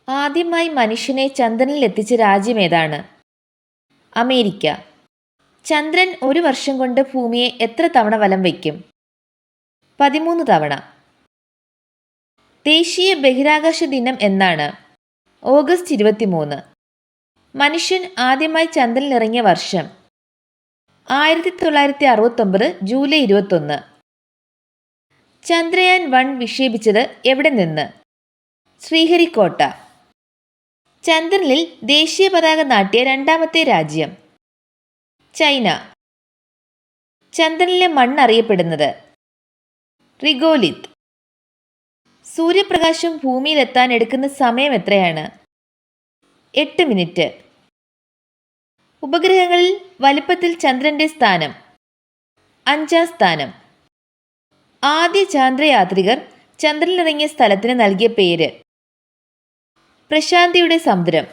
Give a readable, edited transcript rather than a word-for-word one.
ആദ്യമായി മനുഷ്യനെ ചന്ദ്രനിലെത്തിച്ച രാജ്യമേതാണ്? അമേരിക്ക. ചന്ദ്രൻ ഒരു വർഷം കൊണ്ട് ഭൂമിയെ എത്ര തവണ വലം വയ്ക്കും? 13 തവണ. ദേശീയ ബഹിരാകാശ ദിനം എന്നാണ്? ഓഗസ്റ്റ് 23. മനുഷ്യൻ ആദ്യമായി ചന്ദ്രനിലിറങ്ങിയ വർഷം? 1969 ജൂലൈ 21. ചന്ദ്രയാൻ 1 വിക്ഷേപിച്ചത് എവിടെ നിന്ന്? ശ്രീഹരിക്കോട്ട. ചന്ദ്രനിൽ ദേശീയ പതാക നാട്ടിയ രണ്ടാമത്തെ രാജ്യം? ചൈന. ചന്ദ്രനിലെ മണ്ണ് അറിയപ്പെടുന്നത്? റിഗോലിത്ത്. സൂര്യപ്രകാശം ഭൂമിയിലെത്താൻ എടുക്കുന്ന സമയം എത്രയാണ്? 8 മിനിറ്റ്. ഉപഗ്രഹങ്ങളിൽ വലിപ്പത്തിൽ ചന്ദ്രന്റെ സ്ഥാനം? 5-ാം സ്ഥാനം. ആദ്യ ചാന്ദ്രയാത്രികർ ചന്ദ്രനിലിറങ്ങിയ സ്ഥലത്തിന് നൽകിയ പേര്? പ്രശാന്തിയുടെ സമുദ്രം.